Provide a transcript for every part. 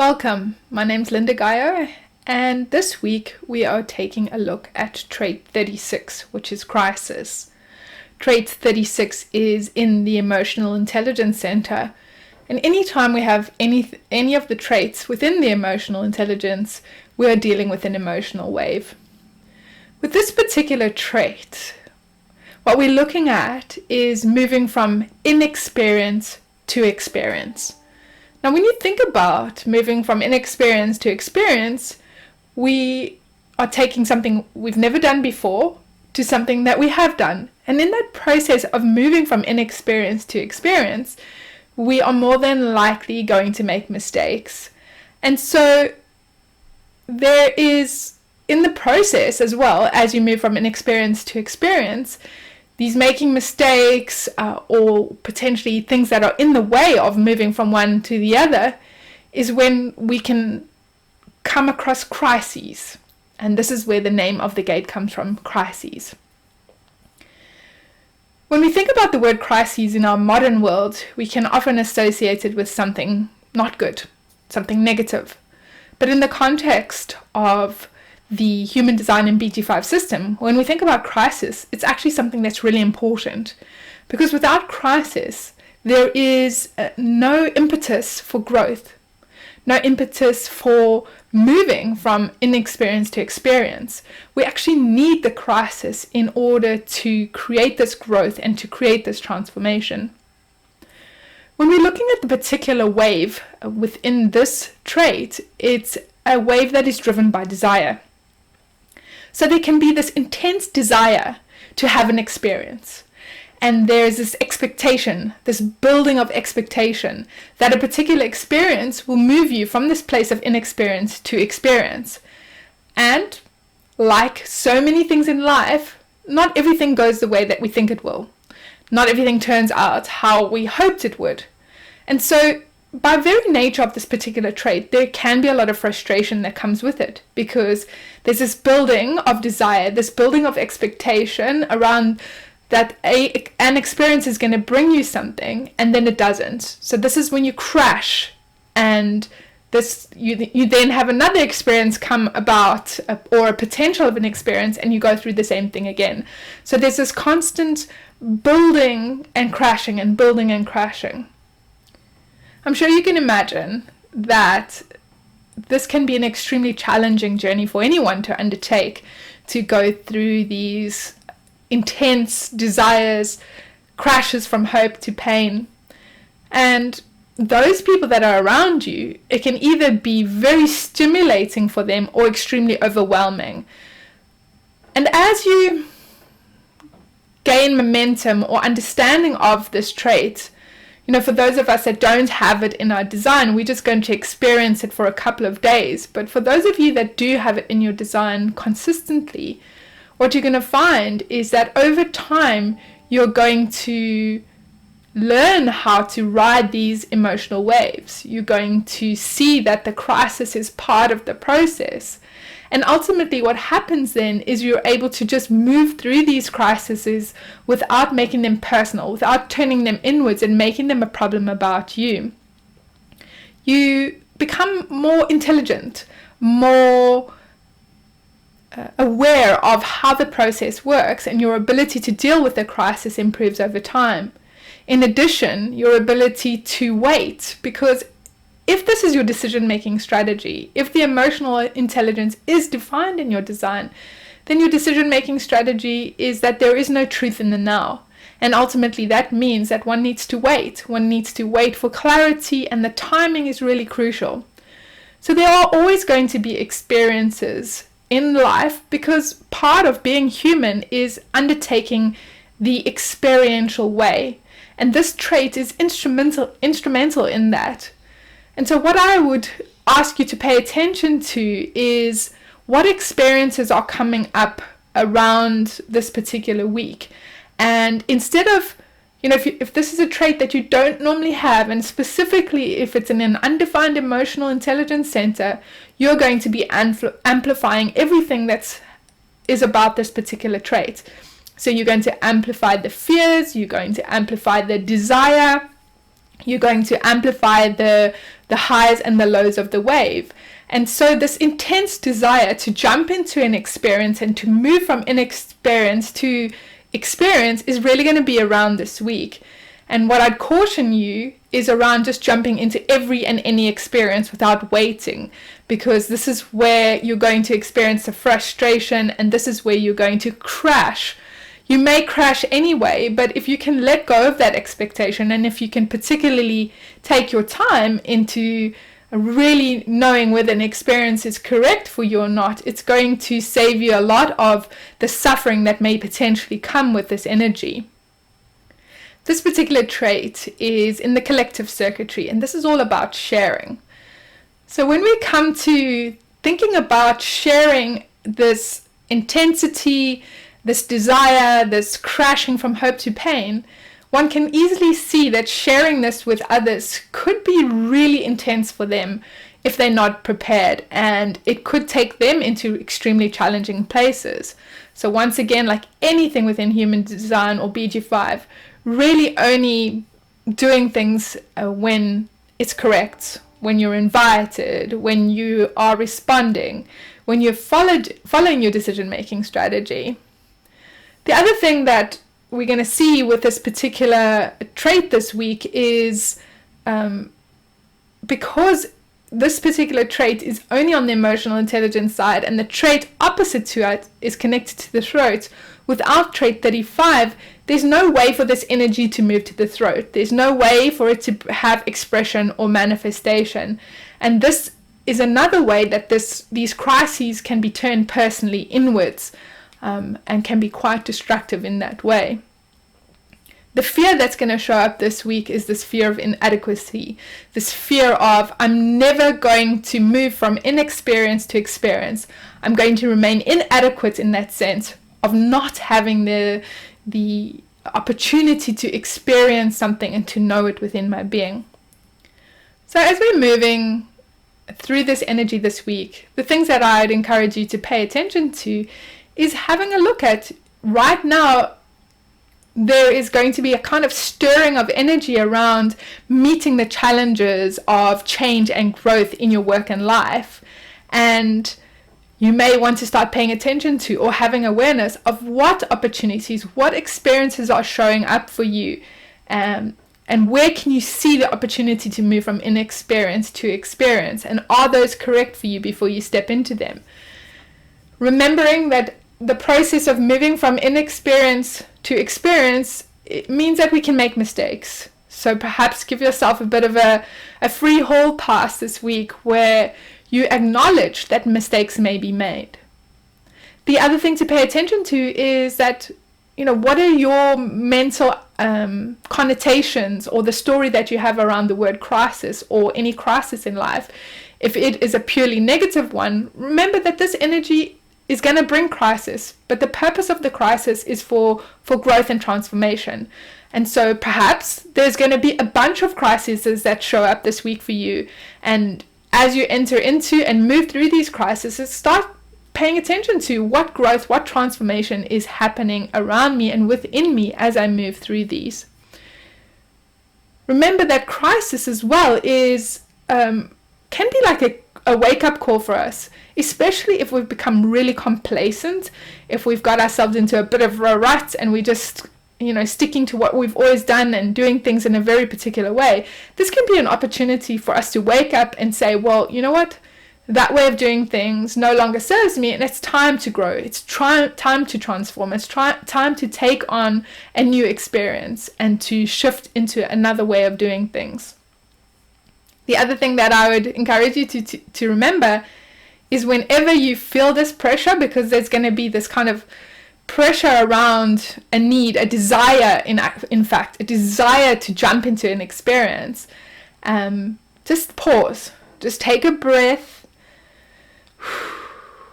Welcome, my name's Lynda Gaiao, and this week we are taking a look at trait 36, which is crisis. Trait 36 is in the Emotional Intelligence Center, and anytime we have any of the traits within the emotional intelligence, we are dealing with an emotional wave. With this particular trait, what we're looking at is moving from inexperience to experience. Now, when you think about moving from inexperience to experience, we are taking something we've never done before to something that we have done. And in that process of moving from inexperience to experience, we are more than likely going to make mistakes. And so there is, in the process as well, as you move from inexperience to experience, these making mistakes or potentially things that are in the way of moving from one to the other is when we can come across crises. And this is where the name of the gate comes from, crises. When we think about the word crises in our modern world, we can often associate it with something not good, something negative. But in the context of the human design and BG5 system, when we think about crisis, it's actually something that's really important, because without crisis, there is no impetus for growth, no impetus for moving from inexperience to experience. We actually need the crisis in order to create this growth and to create this transformation. When we're looking at the particular wave within this trait, it's a wave that is driven by desire. So there can be this intense desire to have an experience. And there's this expectation, this building of expectation, that a particular experience will move you from this place of inexperience to experience. And like so many things in life, not everything goes the way that we think it will. Not everything turns out how we hoped it would. And so by very nature of this particular trait, there can be a lot of frustration that comes with it, because there's this building of desire, this building of expectation around that an experience is going to bring you something, and then it doesn't. So this is when you crash, and you then have another experience come about, or a potential of an experience, and you go through the same thing again. So there's this constant building and crashing and building and crashing. I'm sure you can imagine that this can be an extremely challenging journey for anyone to undertake, to go through these intense desires, crashes from hope to pain. And those people that are around you, it can either be very stimulating for them or extremely overwhelming. And as you gain momentum or understanding of this trait, for those of us that don't have it in our design, we're just going to experience it for a couple of days. But for those of you that do have it in your design consistently, what you're going to find is that over time, you're going to learn how to ride these emotional waves. You're going to see that the crisis is part of the process. And ultimately what happens then is you're able to just move through these crises without making them personal, without turning them inwards and making them a problem about you. You become more intelligent, more aware of how the process works, and your ability to deal with the crisis improves over time. In addition, your ability to wait, because if this is your decision-making strategy, if the emotional intelligence is defined in your design, then your decision-making strategy is that there is no truth in the now. And ultimately that means that one needs to wait. One needs to wait for clarity, and the timing is really crucial. So there are always going to be experiences in life, because part of being human is undertaking the experiential way. And this trait is instrumental in that. And so what I would ask you to pay attention to is what experiences are coming up around this particular week. And instead of, if this is a trait that you don't normally have, and specifically if it's in an undefined emotional intelligence center, you're going to be amplifying everything that is about this particular trait. So you're going to amplify the fears, you're going to amplify the desire, You're going to amplify the highs and the lows of the wave. And so this intense desire to jump into an experience and to move from inexperience to experience is really going to be around this week. And what I'd caution you is around just jumping into every and any experience without waiting, because this is where you're going to experience the frustration, and this is where you're going to crash. You may crash anyway, but if you can let go of that expectation, and if you can particularly take your time into really knowing whether an experience is correct for you or not, it's going to save you a lot of the suffering that may potentially come with this energy. This particular trait is in the collective circuitry, and this is all about sharing. So when we come to thinking about sharing this intensity, this desire, this crashing from hope to pain, one can easily see that sharing this with others could be really intense for them if they're not prepared, and it could take them into extremely challenging places. So once again, like anything within human design or BG5, really only doing things when it's correct, when you're invited, when you are responding, when you're following your decision-making strategy. The other thing that we're going to see with this particular trait this week is because this particular trait is only on the emotional intelligence side, and the trait opposite to it is connected to the throat. Without trait 35, there's no way for this energy to move to the throat. There's no way for it to have expression or manifestation. And this is another way that these crises can be turned personally inwards, and can be quite destructive in that way. The fear that's going to show up this week is this fear of inadequacy, this fear of I'm never going to move from inexperience to experience. I'm going to remain inadequate in that sense of not having the opportunity to experience something and to know it within my being. So as we're moving through this energy this week, the things that I'd encourage you to pay attention to is having a look at right now. There is going to be a kind of stirring of energy around meeting the challenges of change and growth in your work and life. And you may want to start paying attention to or having awareness of what opportunities, what experiences are showing up for you, and where can you see the opportunity to move from inexperience to experience, and are those correct for you before you step into them. Remembering that the process of moving from inexperience to experience, it means that we can make mistakes. So perhaps give yourself a bit of a free hall pass this week where you acknowledge that mistakes may be made. The other thing to pay attention to is that, what are your mental connotations or the story that you have around the word crisis or any crisis in life. If it is a purely negative one, remember that this energy is going to bring crisis, but the purpose of the crisis is for growth and transformation. And so perhaps there's going to be a bunch of crises that show up this week for you. And as you enter into and move through these crises, start paying attention to what growth, what transformation is happening around me and within me as I move through these. Remember that crisis as well is can be like a wake-up call for us, especially if we've become really complacent, if we've got ourselves into a bit of a rut and we just sticking to what we've always done and doing things in a very particular way. This can be an opportunity for us to wake up and say, well, you know what, that way of doing things no longer serves me, and it's time to grow, it's time to transform, it's time to take on a new experience and to shift into another way of doing things. The other thing that I would encourage you to remember is whenever you feel this pressure, because there's going to be this kind of pressure around a need, a desire, in fact, a desire to jump into an experience, just pause, just take a breath,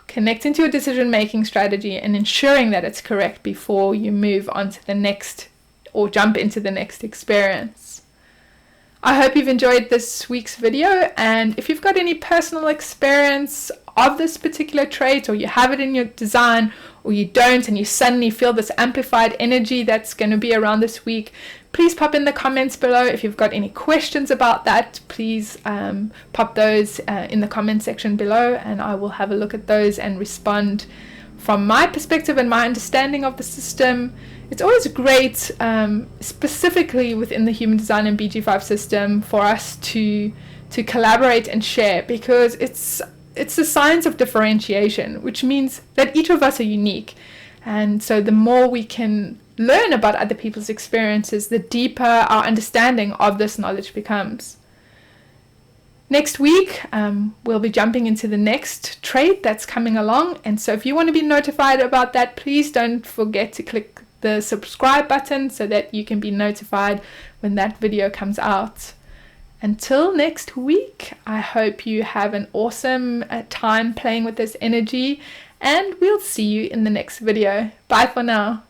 connect into your decision-making strategy and ensuring that it's correct before you move on to the next or jump into the next experience. I hope you've enjoyed this week's video, and if you've got any personal experience of this particular trait, or you have it in your design, or you don't, and you suddenly feel this amplified energy that's going to be around this week, please pop in the comments below. If you've got any questions about that, please pop those in the comment section below, and I will have a look at those and respond from my perspective and my understanding of the system. It's always great, specifically within the human design and BG5 system, for us to collaborate and share, because it's the science of differentiation, which means that each of us are unique. And so the more we can learn about other people's experiences, the deeper our understanding of this knowledge becomes. Next week, we'll be jumping into the next trait that's coming along. And so if you want to be notified about that, please don't forget to click the subscribe button so that you can be notified when that video comes out. Until next week, I hope you have an awesome time playing with this energy, and we'll see you in the next video. Bye for now.